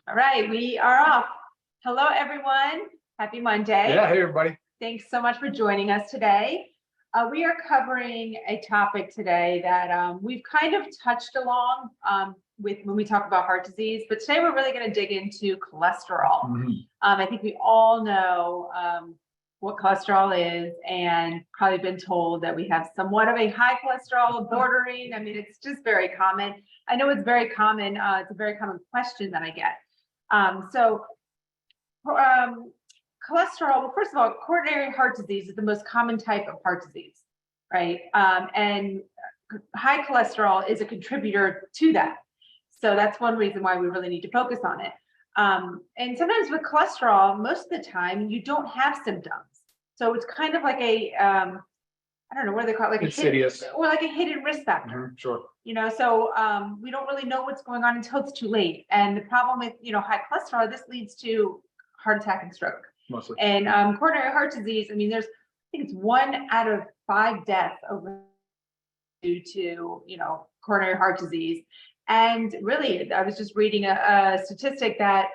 All right, we are off. Hello, everyone. Happy Monday. Yeah, hey, everybody. Thanks so much for joining us today. We are covering a topic today that we've kind of touched along with when we talk about heart disease, but today we're really going to dig into cholesterol. I think we all know what cholesterol is, and probably been told that we have somewhat of a high cholesterol, bordering. I mean, it's just very common. I know it's very common. It's a very common question that I get. Cholesterol, well, first of all, coronary heart disease is the most common type of heart disease, right? And high cholesterol is a contributor to that. So that's one reason why we really need to focus on it. And sometimes with cholesterol, most of the time, you don't have symptoms. So it's kind of like a, I don't know, what do they call it? Like insidious. Or like a hidden risk factor. Sure. You know, so we don't really know what's going on until it's too late. And the problem with, high cholesterol, this leads to heart attack and stroke. Mostly. And coronary heart disease, I mean, I think it's 1 out of 5 deaths due to, coronary heart disease. And really, I was just reading a statistic that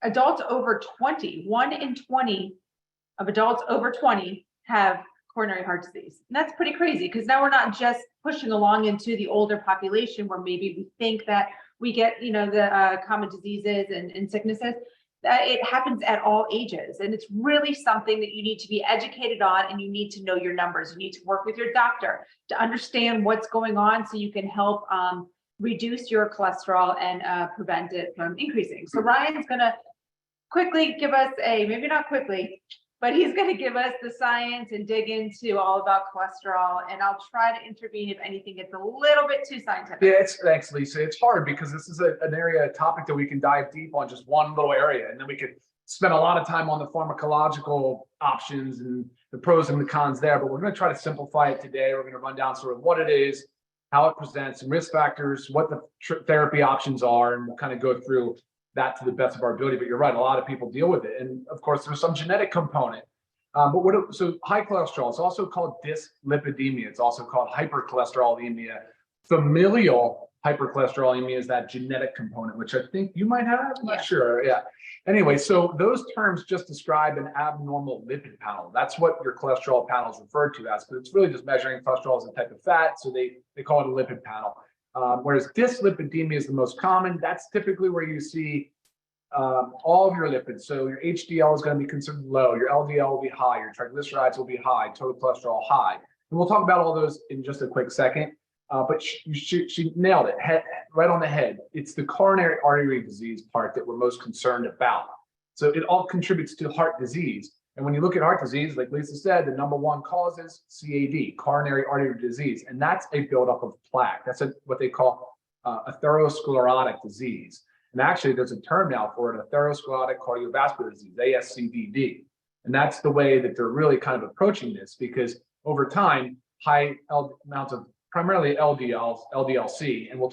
adults over 20, 1 in 20 of adults over 20 have coronary heart disease. And that's pretty crazy, because now we're not just pushing along into the older population where maybe we think that we get, the common diseases and sicknesses. It happens at all ages, and it's really something that you need to be educated on, and you need to know your numbers. You need to work with your doctor to understand what's going on so you can help reduce your cholesterol and prevent it from increasing. So Ryan's gonna quickly give us maybe not quickly, but he's gonna give us the science and dig into all about cholesterol, and I'll try to intervene if anything gets a little bit too scientific. Yeah, thanks, Lisa. It's hard because this is a topic that we can dive deep on just one little area, and then we could spend a lot of time on the pharmacological options and the pros and the cons there, but we're gonna try to simplify it today. We're gonna run down sort of what it is, how it presents, some risk factors, what the therapy options are, and we'll kind of go through that to the best of our ability. But you're right, a lot of people deal with it, and of course there's some genetic component. So high cholesterol, it's also called dyslipidemia. It's also called hypercholesterolemia. Familial hypercholesterolemia is that genetic component, which I think you might have. I'm not sure. Yeah. Anyway, so those terms just describe an abnormal lipid panel. That's what your cholesterol panel is referred to as, because it's really just measuring cholesterol as a type of fat. So they call it a lipid panel. Whereas dyslipidemia is the most common. That's typically where you see all of your lipids. So your HDL is going to be considered low, your LDL will be high, your triglycerides will be high, total cholesterol high. And we'll talk about all those in just a quick second. But she nailed it, right on the head. It's the coronary artery disease part that we're most concerned about. So it all contributes to heart disease. And when you look at heart disease, like Lisa said, the #1 cause is CAD, coronary artery disease. And that's a buildup of plaque. That's what they call atherosclerotic disease. And actually, there's a term now for it, atherosclerotic cardiovascular disease, ASCVD. And that's the way that they're really kind of approaching this, because over time, high amounts of primarily LDLC, and we'll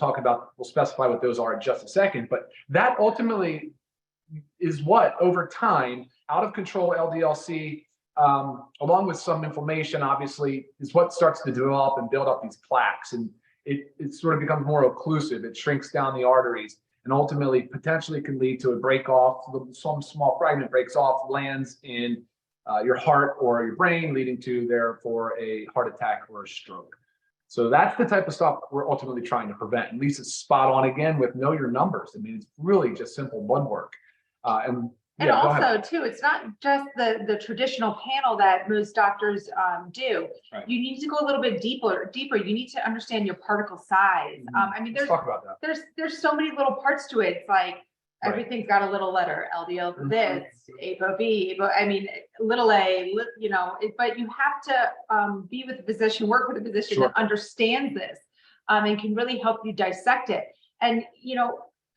specify what those are in just a second, but that ultimately is what, over time, out of control LDLC, along with some inflammation, obviously, is what starts to develop and build up these plaques, and it sort of becomes more occlusive. It shrinks down the arteries, and ultimately potentially can lead to a break off. Some small fragment breaks off, lands in your heart or your brain, leading to, therefore, a heart attack or a stroke. So that's the type of stuff we're ultimately trying to prevent. And Lisa's spot on again with know your numbers. I mean, it's really just simple blood work. And also, too, it's not just the traditional panel that most doctors do. Right. You need to go a little bit deeper. You need to understand your particle size. I mean, let's talk about that. There's so many little parts to it. It's like everything's got a little letter, LDL for this, ApoB, I mean, little a, but you have to be with a physician, work with a physician that understands this and can really help you dissect it. And,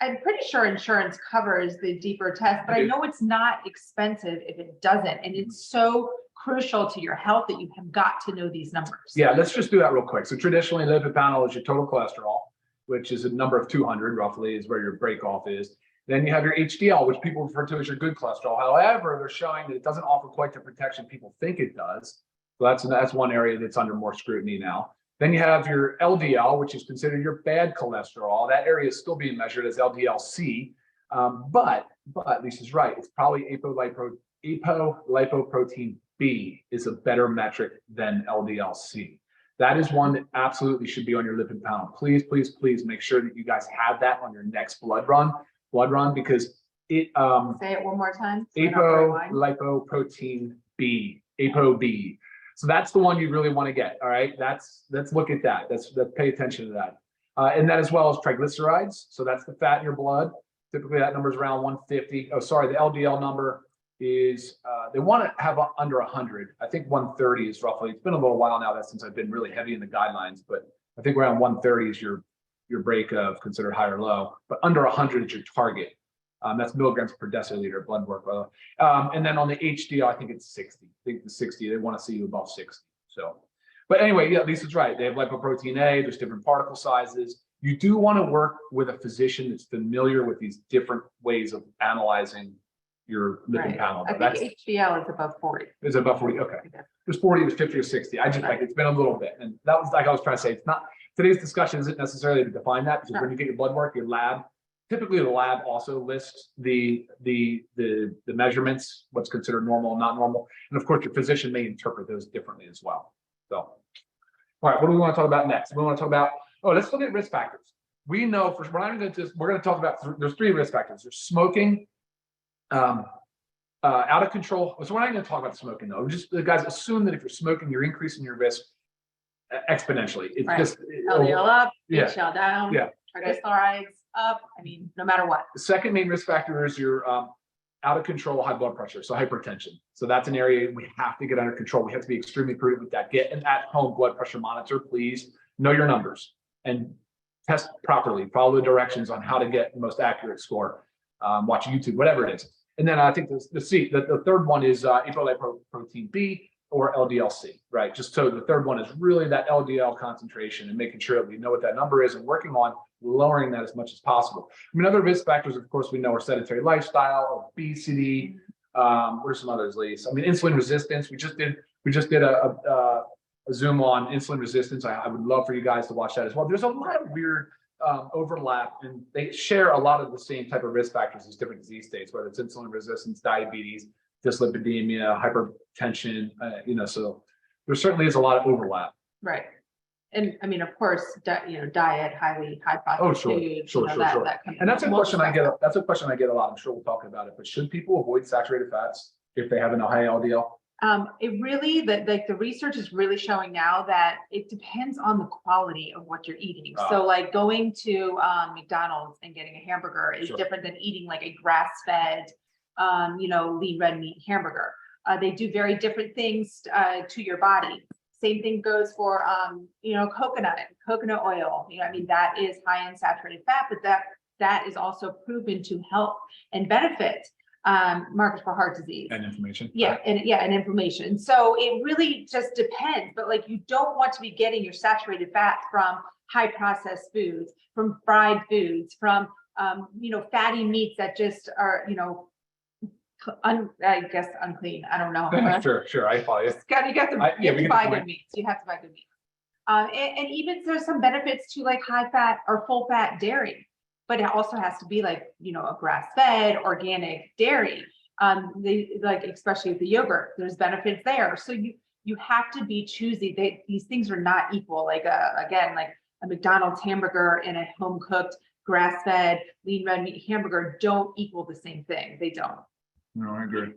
I'm pretty sure insurance covers the deeper test, but I know it's not expensive if it doesn't. And it's so crucial to your health that you have got to know these numbers. Yeah, let's just do that real quick. So traditionally, lipid panel is your total cholesterol, which is a number of 200 roughly is where your break off is. Then you have your HDL, which people refer to as your good cholesterol. However, they're showing that it doesn't offer quite the protection people think it does. So that's one area that's under more scrutiny now. Then you have your LDL, which is considered your bad cholesterol. That area is still being measured as LDL-C, but Lisa's right. It's probably apolipoprotein B is a better metric than LDL-C. That is one that absolutely should be on your lipid panel. Please, please, please make sure that you guys have that on your next blood run, because it say it one more time. apolipoprotein B, ApoB. So that's the one you really want to get. All right, let's look at that. Let's pay attention to that. And that as well as triglycerides. So that's the fat in your blood. Typically that number is around 150. Oh, sorry, the LDL number is they want to have under 100. I think 130 is roughly. It's been a little while now since I've been really heavy in the guidelines, but I think around 130 is your break of considered high or low. But under 100 is your target. That's milligrams per deciliter blood work. And then on the HDL, I think it's 60. I think the 60, they want to see you above 60. So, but anyway, yeah, Lisa's right. They have lipoprotein A, there's different particle sizes. You do want to work with a physician that's familiar with these different ways of analyzing your lipid panel. I think HDL is above 40. Is it above 40? Okay. There's 40, there's 50 or 60. I just like, it's been a little bit. And that was like I was trying to say, it's not, today's discussion isn't necessarily to define that, because when you get your blood work, your lab, typically the lab also lists the measurements, what's considered normal and not normal. And of course, your physician may interpret those differently as well. So, all right, what do we want to talk about next? We want to talk about, let's look at risk factors. We know we're going to talk about, there's 3 risk factors. There's smoking, out of control. So we're not going to talk about smoking though. Just guys, assume that if you're smoking, you're increasing your risk exponentially. It's just LDL up, yeah. HDL down, triglycerides up. I mean, no matter what. The second main risk factor is your out of control high blood pressure, so hypertension. So that's an area we have to get under control. We have to be extremely prudent with that. Get an at-home blood pressure monitor, please. Know your numbers and test properly. Follow the directions on how to get the most accurate score. Watch YouTube, whatever it is. And then I think the third one is apolipoprotein B or LDL-C, right? Just so the third one is really that LDL concentration and making sure that we know what that number is and working on lowering that as much as possible. I mean, other risk factors, of course, we know are sedentary lifestyle, obesity. What are some others, Lise? I mean, insulin resistance. We just did a Zoom on insulin resistance. I would love for you guys to watch that as well. There's a lot of weird overlap, and they share a lot of the same type of risk factors as different disease states, whether it's insulin resistance, diabetes, dyslipidemia, hypertension, so there certainly is a lot of overlap. Right. And I mean, of course, diet, high processed foods. Sure. That kind of and that's a question I get. That's a question I get a lot. I'm sure we'll talk about it. But should people avoid saturated fats if they have a high LDL? It really, the research is really showing now that it depends on the quality of what you're eating. So like going to McDonald's and getting a hamburger is different than eating like a grass-fed, lean red meat hamburger. They do very different things to your body. Same thing goes for, coconut oil. I mean, that is high in saturated fat, but that is also proven to help and benefit markers for heart disease and inflammation. And inflammation. So it really just depends. But like, you don't want to be getting your saturated fat from high processed foods, from fried foods, from fatty meats that just are I guess unclean. I don't know. Sure. I follow you. You have to buy good meats. You have to buy good meats. And even there's some benefits to like high fat or full fat dairy, but it also has to be like, a grass fed organic dairy. Especially with the yogurt, there's benefits there. So you have to be choosy. These things are not equal. Like a McDonald's hamburger and a home cooked grass fed lean red meat hamburger don't equal the same thing. They don't. No, I agree.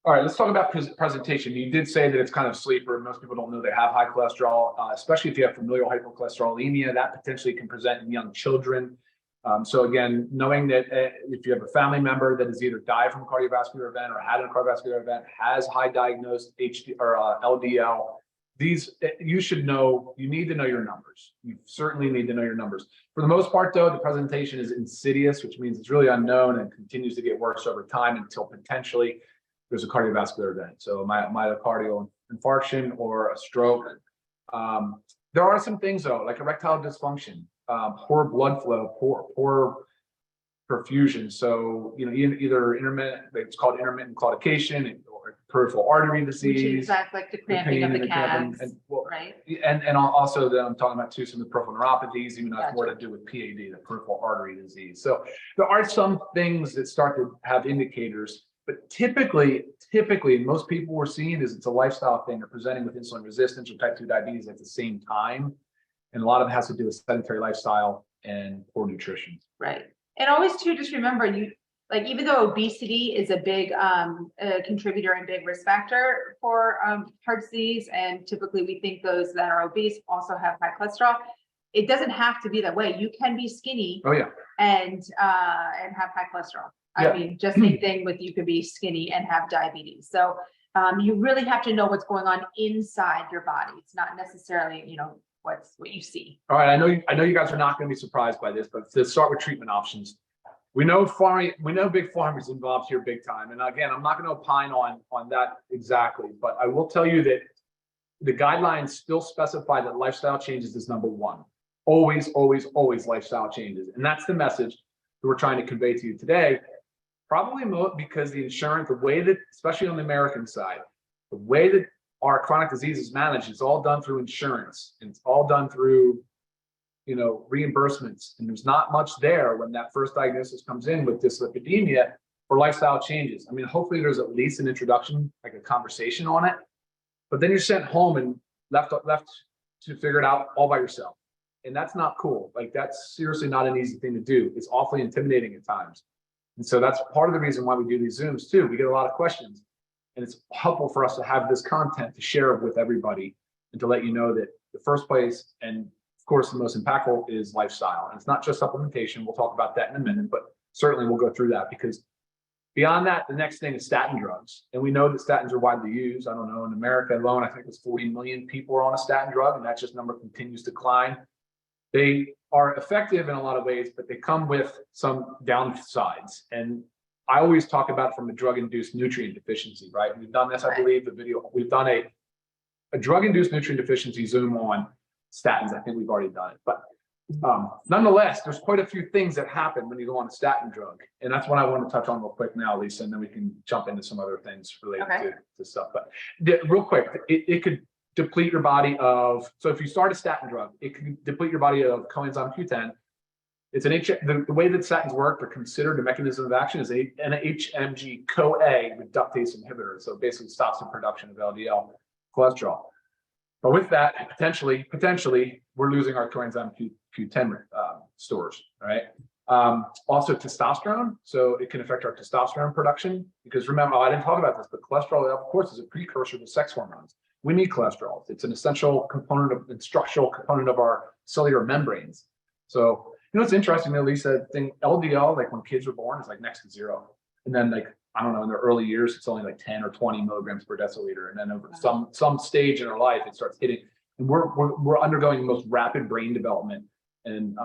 All right, let's talk about presentation. You did say that it's kind of sleeper. Most people don't know they have high cholesterol, especially if you have familial hypercholesterolemia. That potentially can present in young children. So again, knowing that if you have a family member that has either died from a cardiovascular event or had a cardiovascular event, has high diagnosed LDL, you should know. You need to know your numbers. You certainly need to know your numbers. For the most part, though, the presentation is insidious, which means it's really unknown and continues to get worse over time until potentially there's a cardiovascular event. So myocardial infarction or a stroke. There are some things though, like erectile dysfunction, poor blood flow, poor perfusion. So, either intermittent, it's called intermittent claudication, or peripheral artery disease. Which is like the cramping of the calves, right? And also I'm talking about too, some of the peripheral neuropathies, even has more to do with PAD, the peripheral artery disease. So there are some things that start to have indicators, but typically, most people we're seeing is it's a lifestyle thing. They're presenting with insulin resistance or type 2 diabetes at the same time. And a lot of it has to do with sedentary lifestyle and poor nutrition. Right. And always too, just remember, even though obesity is a big contributor and big risk factor for heart disease, and typically we think those that are obese also have high cholesterol, it doesn't have to be that way. You can be skinny and have high cholesterol. I mean, just same thing with, you could be skinny and have diabetes. So you really have to know what's going on inside your body. It's not necessarily, what you see. All right, I know you guys are not going to be surprised by this, but let's start with treatment options. We know big pharma is involved here big time. And again, I'm not going to opine on that exactly, but I will tell you that the guidelines still specify that lifestyle changes is number one. Always, always, always lifestyle changes. And that's the message that we're trying to convey to you today. Probably because the insurance, the way that, especially on the American side, the way that our chronic disease is managed, it's all done through insurance, and it's all done through, reimbursements. And there's not much there when that first diagnosis comes in with dyslipidemia for lifestyle changes. I mean, hopefully there's at least an introduction, like a conversation on it, but then you're sent home and left to figure it out all by yourself. And that's not cool. Like, that's seriously not an easy thing to do. It's awfully intimidating at times. And so that's part of the reason why we do these Zooms too. We get a lot of questions. And it's helpful for us to have this content to share with everybody and to let you know that the first place, and of course the most impactful, is lifestyle. And it's not just supplementation. We'll talk about that in a minute, but certainly we'll go through that, because beyond that, the next thing is statin drugs. And we know that statins are widely used. I don't know, in America alone, I think it's 40 million people are on a statin drug, and that just number continues to climb. They are effective in a lot of ways, but they come with some downsides. And I always talk about from a drug-induced nutrient deficiency, right? We've done this, I believe, the video. We've done a drug-induced nutrient deficiency Zoom on statins. I think we've already done it. But nonetheless, there's quite a few things that happen when you go on a statin drug. And that's what I want to touch on real quick now, Lisa, and then we can jump into some other things related to stuff. But real quick, it could deplete your body of, so if you start a statin drug, it can deplete your body of coenzyme Q10. It's the way that statins work, they're considered, the mechanism of action is an HMG-CoA reductase inhibitor. So it basically stops the production of LDL cholesterol. But with that, potentially, we're losing our coenzyme Q10 stores, right? Also testosterone. So it can affect our testosterone production, because remember, I didn't talk about this, but cholesterol, of course, is a precursor to sex hormones. We need cholesterol. It's an essential component and structural component of our cellular membranes. So, it's interesting, Lisa, LDL, like when kids were born, is like next to zero. And then, like, I don't know, in their early years, it's only like 10 or 20 milligrams per deciliter. And then over some stage in our life, it starts hitting. And we're undergoing the most rapid brain development and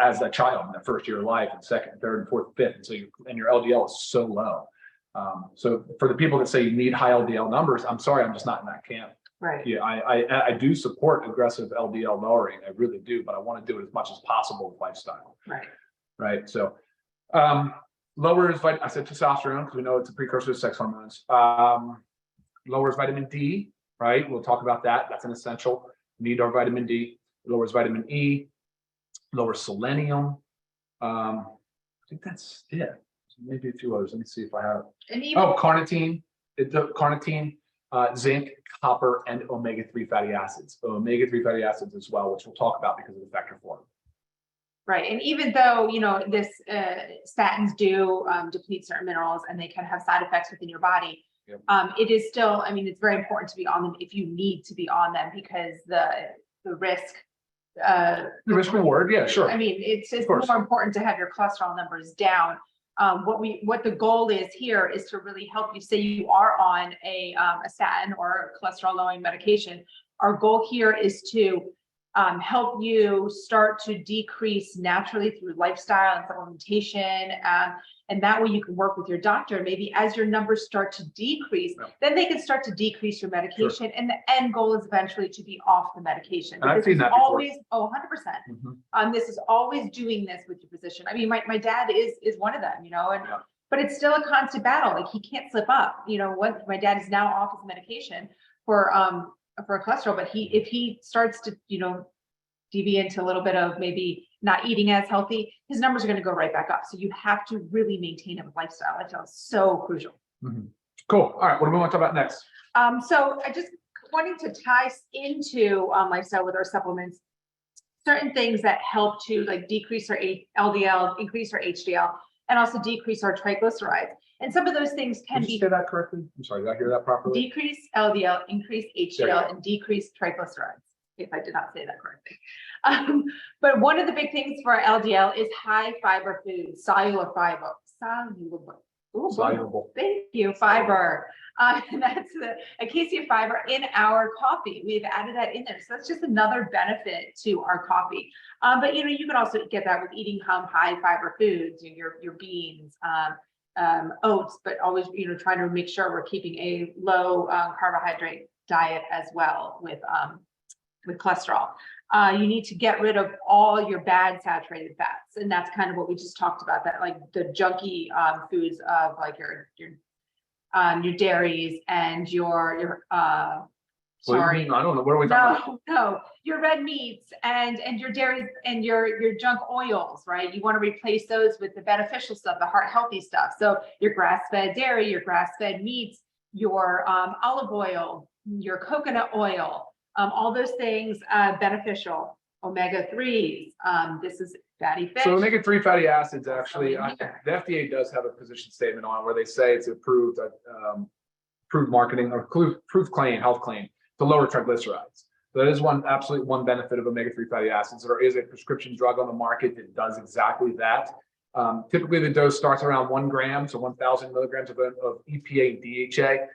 as a child in the first year of life, and second, third, and fourth, fifth. And so your LDL is so low. So for the people that say you need high LDL numbers, I'm sorry, I'm just not in that camp. Right. Yeah, I do support aggressive LDL lowering. I really do, but I want to do it as much as possible with lifestyle. Right. Right. So lowers, I said testosterone, because we know it's a precursor to sex hormones. Lowers vitamin D, right? We'll talk about that. That's an essential. We need our vitamin D. It lowers vitamin E, lowers selenium. I think that's it. Maybe a few others. Let me see if I have. Carnitine. Carnitine. Zinc, copper, and omega-3 fatty acids. So omega-3 fatty acids as well, which we'll talk about because of the factor form. Right. And even though, this statins do deplete certain minerals and they can have side effects within your body, it is still, it's very important to be on them if you need to be on them, because the risk. The risk reward. Yeah, sure. It's more important to have your cholesterol numbers down. What the goal is here is to really help you. Say you are on a statin or cholesterol lowering medication. Our goal here is to help you start to decrease naturally through lifestyle and supplementation. And that way you can work with your doctor. Maybe as your numbers start to decrease, then they can start to decrease your medication. And the end goal is eventually to be off the medication. And I've seen that before. Always, 100%. This is always doing this with your physician. I mean, my dad is one of them, you know, and but it's still a constant battle. Like he can't slip up. You know, what my dad is now off his medication for cholesterol, but if he starts to, you know, deviate into a little bit of maybe not eating as healthy, his numbers are going to go right back up. So you have to really maintain it with lifestyle. Lifestyle is so crucial. Cool. All right. What do we want to talk about next? So I just wanting to tie into lifestyle with our supplements, certain things that help to like decrease our LDL, increase our HDL, and also decrease our triglycerides. And some of those things can Did you say that correctly? I'm sorry, did I hear that properly? Decrease LDL, increase HDL, and decrease triglycerides, if I did not say that correctly. But one of the big things for LDL is high fiber foods, soluble fiber. Soluble. Thank you, fiber. And that's the acacia fiber in our coffee. We've added that in there. So that's just another benefit to our coffee. But you know, you can also get that with eating high fiber foods, your beans, oats, but always, you know, trying to make sure we're keeping a low carbohydrate diet as well with cholesterol. You need to get rid of all your bad saturated fats. And that's kind of what we just talked about, that like the junky foods of like your dairies and your sorry, I don't know. What are we talking about? No, your red meats and your dairy and your junk oils, right? You want to replace those with the beneficial stuff, the heart healthy stuff. So your grass-fed dairy, your grass-fed meats, your olive oil, your coconut oil, all those things beneficial. Omega-3s. This is fatty fish. So omega-3 fatty acids, actually, the FDA does have a position statement on where they say it's approved marketing or approved claim, health claim, to lower triglycerides. So that is absolutely one benefit of omega-3 fatty acids. There is a prescription drug on the market that does exactly that. Typically, the dose starts around 1 gram, so 1,000 milligrams of EPA and DHA.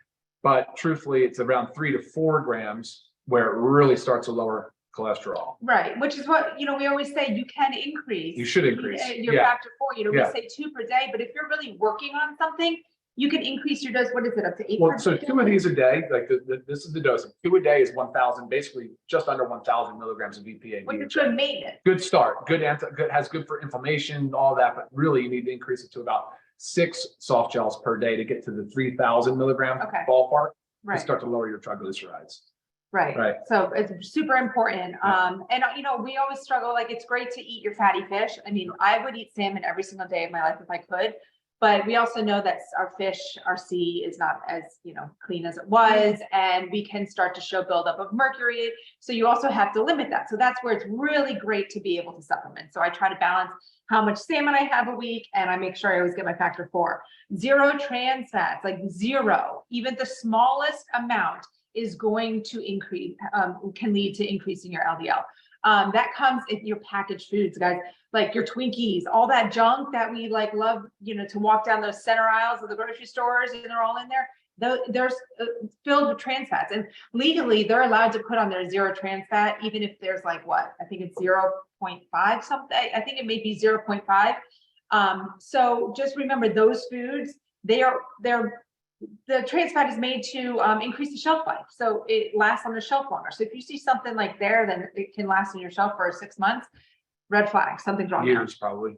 But truthfully, it's around 3 to 4 grams where it really starts to lower cholesterol. Right, which is what, you know, we always say you can increase. You should increase. Your factor 4, you know, we say 2 per day, but if you're really working on something, you can increase your dose. What is it, up to 8? Well, so 2 of these a day, like this is the dose. 2 a day is 1,000, basically just under 1,000 milligrams of EPA. Which is good maintenance. Good start. Good has good for inflammation, all that, but really you need to increase it to about 6 soft gels per day to get to the 3,000 milligram ballpark to start to lower your triglycerides. Right. So it's super important. And you know, we always struggle, like it's great to eat your fatty fish. I mean, I would eat salmon every single day of my life if I could, but we also know that our fish, our sea is not as, you know, clean as it was, and we can start to show buildup of mercury. So you also have to limit that. So that's where it's really great to be able to supplement. So I try to balance how much salmon I have a week, and I make sure I always get my factor 4. 0 trans fats, like 0, even the smallest amount is going to increase, can lead to increasing your LDL. That comes in your packaged foods, guys, like your Twinkies, all that junk that we like love, you know, to walk down those center aisles of the grocery stores, and they're all in there. They're filled with trans fats, and legally they're allowed to put on their 0 trans fat, even if there's like what, I think it's 0.5 something. I think it may be 0.5. So just remember those foods, the trans fat is made to increase the shelf life. So it lasts on the shelf longer. So if you see something like there, then it can last on your shelf for 6 months. Red flag, something's wrong. Years, probably.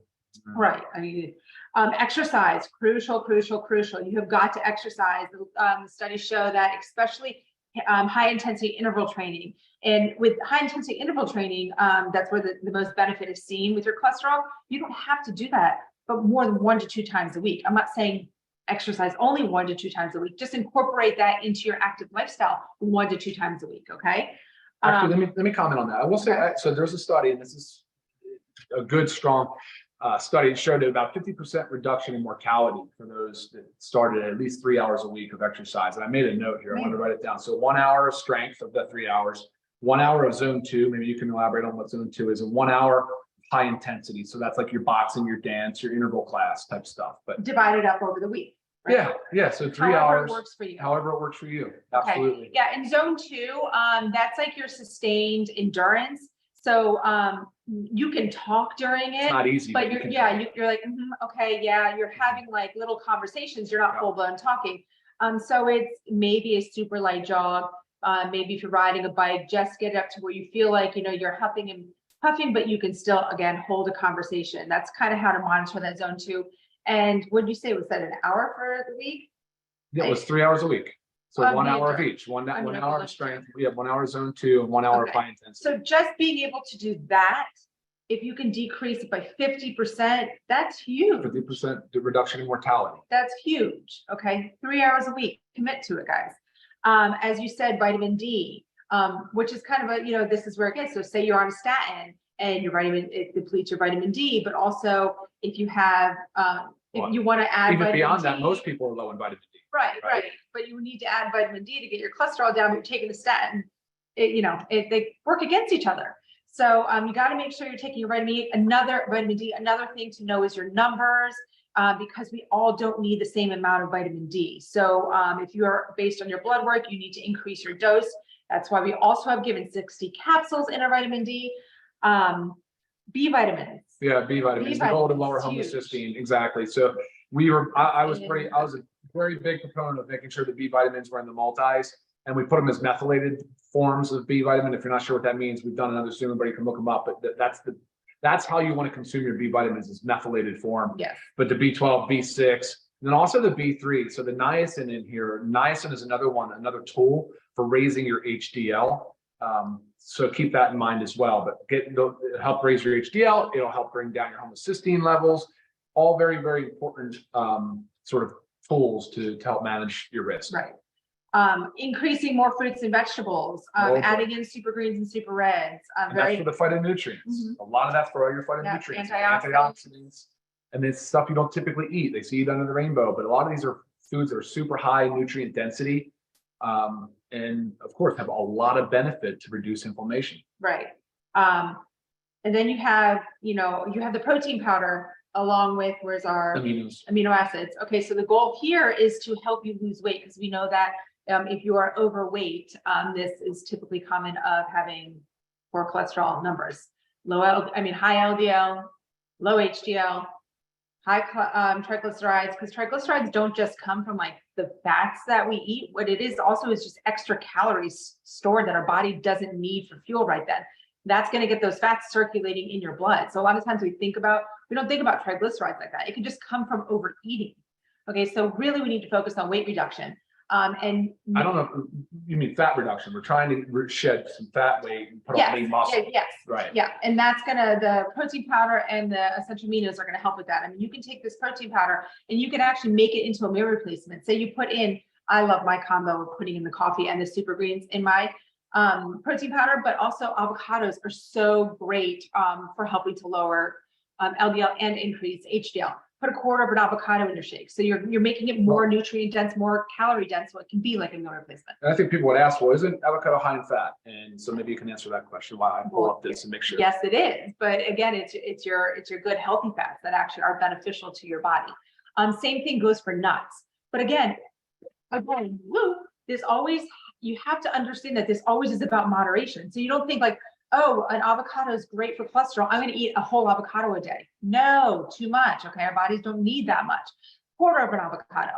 Right. I mean, exercise, crucial. You have got to exercise. Studies show that, especially high intensity interval training. And with high intensity interval training, that's where the most benefit is seen with your cholesterol. You don't have to do that, but more than 1 to 2 times a week. I'm not saying exercise only 1 to 2 times a week. Just incorporate that into your active lifestyle 1 to 2 times a week. Okay. Actually, let me comment on that. I will say, so there's a study, and this is a good, strong study that showed about 50% reduction in mortality for those that started at least 3 hours a week of exercise. And I made a note here. I want to write it down. So 1 hour of strength of the 3 hours, 1 hour of zone 2. Maybe you can elaborate on what zone 2 is, and 1 hour high intensity. So that's like your boxing, your dance, your interval class type stuff. But divided up over the week. Right? Yeah. So 3 hours. However it works for you. However it works for you. Absolutely. Okay. Yeah. And zone 2, that's like your sustained endurance. So you can talk during it. It's not easy, but you're like, okay, yeah, you're having like little conversations. You're not full blown talking. So it's maybe a super light jog. Maybe if you're riding a bike, just get up to where you feel like, you know, you're huffing and puffing, but you can still, again, hold a conversation. That's kind of how to monitor that zone 2. And what did you say? Was that an hour for the week? Yeah, it was 3 hours a week. So 1 hour of each, one hour of strength. We have 1 hour zone 2 and 1 hour of high intensity. So just being able to do that, if you can decrease it by 50%, that's huge. 50% reduction in mortality. That's huge. Okay. 3 hours a week. Commit to it, guys. As you said, vitamin D, which is kind of a, you know, this is where it gets. So say you're on a statin and it depletes your vitamin D, but also if you have, if you want to add even vitamin beyond D, that, most people are low in vitamin D. Right. But you need to add vitamin D to get your cholesterol down, but you're taking a statin. They work against each other. So you got to make sure you're taking your vitamin D. Another thing to know is your numbers, because we all don't need the same amount of vitamin D. So if you're based on your blood work, you need to increase your dose. That's why we also have given 60 capsules in our vitamin D. B vitamins. Yeah, B vitamins. The goal to lower homocysteine. Exactly. So I was a very big proponent of making sure the B vitamins were in the multis, and we put them as methylated forms of B vitamin. If you're not sure what that means, we've done another Zoom. Everybody can look them up. But that's how you want to consume your B vitamins, is methylated form. Yes. But the B12, B6, and then also the B3. So the niacin in here. Niacin is another tool for raising your HDL. So keep that in mind as well. But it'll help raise your HDL. It'll help bring down your homocysteine levels. All very, very important sort of tools to help manage your risk. Right. Increasing more fruits and vegetables, adding in super greens and super reds. And that's for the phytonutrients. A lot of that's for all your phytonutrients, antioxidants, and it's stuff you don't typically eat. They see it under the rainbow, but a lot of these are foods that are super high nutrient density, and of course have a lot of benefit to reduce inflammation. Right. And then you have the protein powder along with, where's our amino acids. Okay, so the goal here is to help you lose weight, because we know that if you are overweight, this is typically common of having poor cholesterol numbers, high LDL, low HDL, high triglycerides, because triglycerides don't just come from like the fats that we eat. What it is also is just extra calories stored that our body doesn't need for fuel right then. That's going to get those fats circulating in your blood. So a lot of times we don't think about triglycerides like that. It can just come from overeating. Okay, so really we need to focus on weight reduction. And I don't know if you mean fat reduction. We're trying to shed some fat weight and put on lean muscle. Yes. Right. Yeah. And the protein powder and the essential aminos are going to help with that. I mean, you can take this protein powder and you can actually make it into a meal replacement. Say you put in, I love my combo of putting in the coffee and the super greens in my protein powder, but also avocados are so great for helping to lower LDL and increase HDL. Put a quarter of an avocado in your shake. So you're making it more nutrient dense, more calorie dense, so it can be like a meal replacement. And I think people would ask, well, isn't avocado high in fat? And so maybe you can answer that question while I pull up this and make sure. Yes, it is. But again, it's your good healthy fats that actually are beneficial to your body. Same thing goes for nuts. But again, there's always, you have to understand that this always is about moderation. So you don't think like, oh, an avocado is great for cholesterol, I'm going to eat a whole avocado a day. No, too much. Okay, our bodies don't need that much. Quarter of an avocado.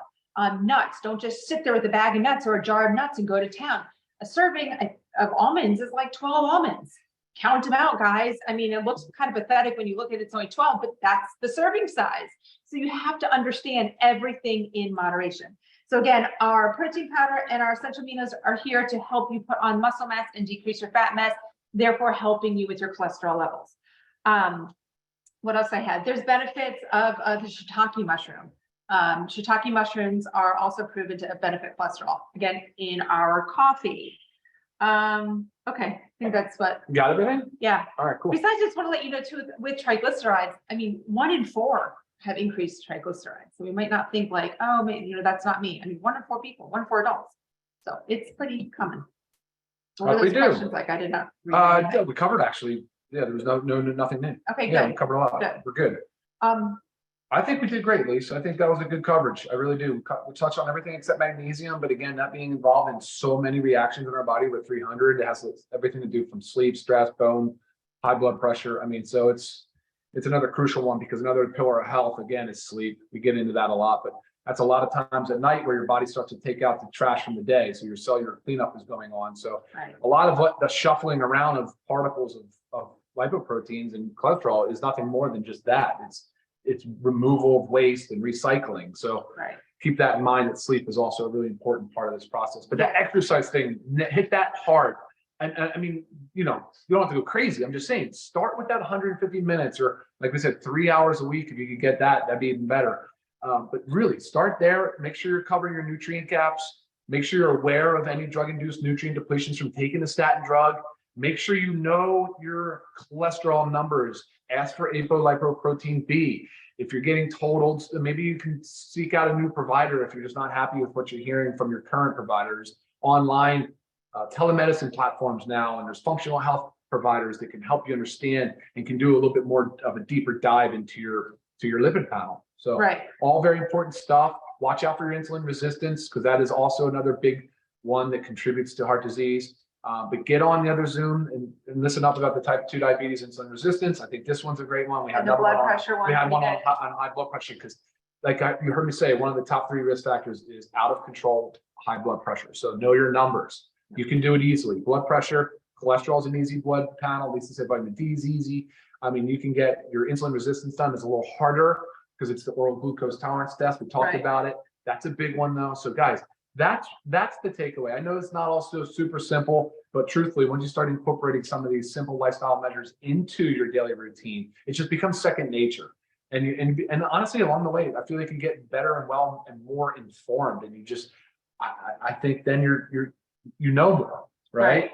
Nuts, don't just sit there with a bag of nuts or a jar of nuts and go to town. A serving of almonds is like 12 almonds. Count them out, guys. I mean, it looks kind of pathetic when you look at it, it's only 12, but that's the serving size. So you have to understand everything in moderation. So again, our protein powder and our essential aminos are here to help you put on muscle mass and decrease your fat mass, therefore helping you with your cholesterol levels. What else I had? There's benefits of the shiitake mushroom. Shiitake mushrooms are also proven to benefit cholesterol, again, in our coffee. Okay, I think that's what. Got everything? Yeah. All right, cool. Besides, I just want to let you know too, with triglycerides, I mean, 1 in 4 have increased triglycerides. So we might not think like, oh, man, that's not me. I mean, 1 in 4 people, 1 in 4 adults. So it's pretty common. What are those questions like? I did not read yeah, we covered actually. Yeah, there was nothing new. Okay, good. Yeah, we covered a lot. Good. We're good. I think we did great, Lisa. I think that was a good coverage. I really do. We touched on everything except magnesium, but again, that being involved in so many reactions in our body with 300, it has everything to do from sleep, stress, bone, high blood pressure. I mean, so it's another crucial one, because another pillar of health, again, is sleep. We get into that a lot, but that's a lot of times at night where your body starts to take out the trash from the day. So your cellular cleanup is going on. So a lot of what the shuffling around of particles of lipoproteins and cholesterol is nothing more than just that. It's removal of waste and recycling. So keep that in mind, that sleep is also a really important part of this process. But that exercise thing, hit that hard. And I mean, you don't have to go crazy. I'm just saying, start with that 150 minutes, or like we said, 3 hours a week. If you could get that, that'd be even better. But really start there. Make sure you're covering your nutrient gaps. Make sure you're aware of any drug-induced nutrient depletions from taking a statin drug. Make sure you know your cholesterol numbers. Ask for apolipoprotein B. If you're getting totaled, maybe you can seek out a new provider if you're just not happy with what you're hearing from your current providers. Online telemedicine platforms now, and there's functional health providers that can help you understand and can do a little bit more of a deeper dive into your lipid panel. So all very important stuff. Watch out for your insulin resistance, because that is also another big one that contributes to heart disease. But get on the other Zoom and listen up about the type 2 diabetes, insulin resistance. I think this one's a great one. We had the blood pressure one. We had one on high blood pressure, because like you heard me say, one of the top 3 risk factors is out of control high blood pressure. So know your numbers. You can do it easily. Blood pressure, cholesterol is an easy blood panel. Lisa said vitamin D is easy. I mean, you can get your insulin resistance done. It's a little harder because it's the oral glucose tolerance test. We talked about it. That's a big one though. So guys, that's the takeaway. I know it's not also super simple, but truthfully, once you start incorporating some of these simple lifestyle measures into your daily routine, it just becomes second nature. And honestly, along the way, I feel like you get better and well and more informed. And you just, I think then you know more, right?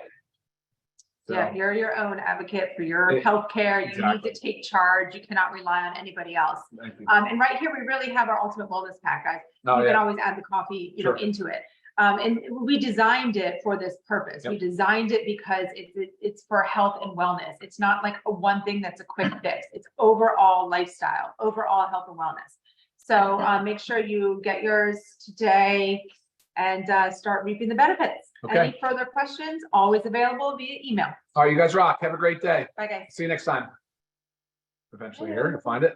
So, yeah, you're your own advocate for your healthcare. You need to take charge. You cannot rely on anybody else. And right here, we really have our ultimate wellness pack, guys. You can always add the coffee, you know, into it. And we designed it for this purpose. We designed it because it's for health and wellness. It's not like one thing that's a quick fix. It's overall lifestyle, overall health and wellness. So make sure you get yours today and start reaping the benefits. Any further questions, always available via email. All right, you guys rock. Have a great day. Bye, guys. See you next time. Eventually here, you'll find it.